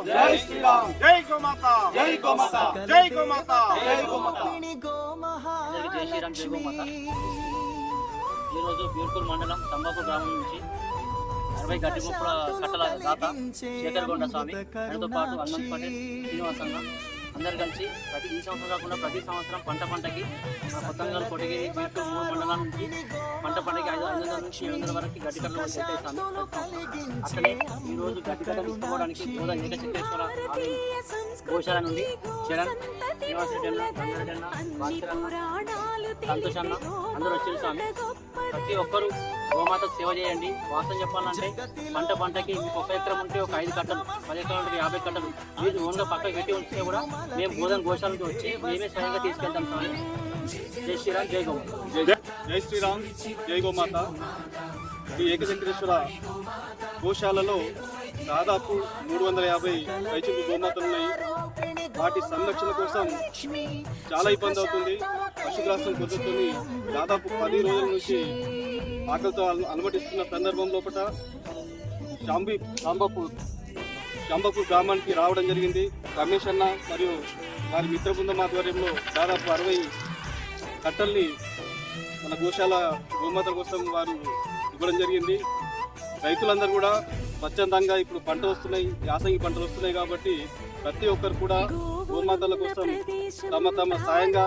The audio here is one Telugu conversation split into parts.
శ్రీరామ్ జై శ్రీరామ్ జై గోమాత జై గోమాత జై గోమాత జై గోమాత జై శ్రీరామ్ జై గోమాత. ఈరోజు బీర్పూర్ మండలం సంబాపూర్ గ్రామం నుంచి 60 గడ్డిముప్పుల కట్టల దాత శేఖరగొండ స్వామి, ఆయనతో పాటు హనుమంత్ పటేల్, శ్రీనివాసంగ అందరు కలిసి ఈ సంవత్సరం కాకుండా ప్రతి సంవత్సరం పంటకి కొత్తగల్, కొట్టగిరి, బీర్పూర్ 3 మండలాల నుంచి పంటకి 500 నుంచి 700 వరకు గడ్డి కట్టలు పెట్టేస్తాను. అక్కడే ఈరోజు గడ్డి కట్టలు తీసుకోవడానికి గోదా ఏకచక్రేశ్వర గోశాల నుండి చరణ్, శ్రీనివాసరెడ్డి అన్న, రంగారెడ్డి అన్న, భాస్కర్ అన్న, సంతోష్ అన్న అందరూ వచ్చారు. స్వామి ప్రతి ఒక్కరూ గోమాతకు సేవ చేయండి. వాస్తవం చెప్పాలంటే పంటకి మీకు 1 ఎకరం ఉంటే ఒక 5 కట్టలు, 10 ఎకరాలు ఉంటే 50 కట్టలు మీరు ఓన్గా పక్కకు పెట్టి ఉంటే కూడా మేము గోదాం గోశాలకు వచ్చి మేమే స్వయంగా తీసుకెళ్తాం. స్వామి జై శ్రీరామ్ జై గోమాత. జై శ్రీరామ్ జై గోమాత. ఈ ఏకచక్రేశ్వర గోశాలలో దాదాపు 350 రైతులు గోమాతలు ఉన్నాయి. వాటి సంరక్షణ కోసం చాలా ఇబ్బంది అవుతుంది. పశుగ్రాసం కొద్దుకొని దాదాపు 10 రోజుల నుంచి ఆకలితో అనుమతిస్తున్న సందర్భం లోపల శాంబాపూర్ గ్రామానికి రావడం జరిగింది. రమేష్ అన్న మరియు వారి మిత్ర బృందం ఆధ్వర్యంలో దాదాపు 60 కట్టల్ని మన గోశాల గోమాతల కోసం వారు ఇవ్వడం జరిగింది. రైతులందరూ కూడా స్వచ్ఛందంగా ఇప్పుడు పంట వస్తున్నాయి, యాసంగి పంటలు వస్తున్నాయి కాబట్టి ప్రతి ఒక్కరు కూడా గోమాతల కోసం తమ సాయంగా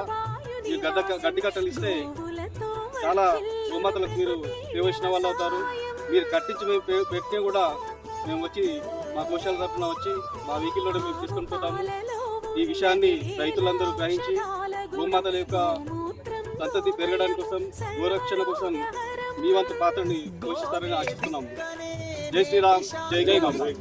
ఈ గడ్డి కట్టలు ఇస్తే చాలా గోమాతలకు మీరు సేవించిన వాళ్ళు అవుతారు. మీరు కట్టించి మేము పెట్టినా కూడా మేము వచ్చి మా గోశాల తరఫున వచ్చి మా వెహికల్లో మేము తీసుకొని పోతాము. ఈ విషయాన్ని రైతులందరూ గ్రహించి గోమాతల యొక్క సంతతి పెరగడానికి కోసం, గోరక్షణ కోసం మీ వంతు పాత్రని పోషిస్తారని ఆశిస్తున్నాము. జై శ్రీరామ్ జై గోమాత.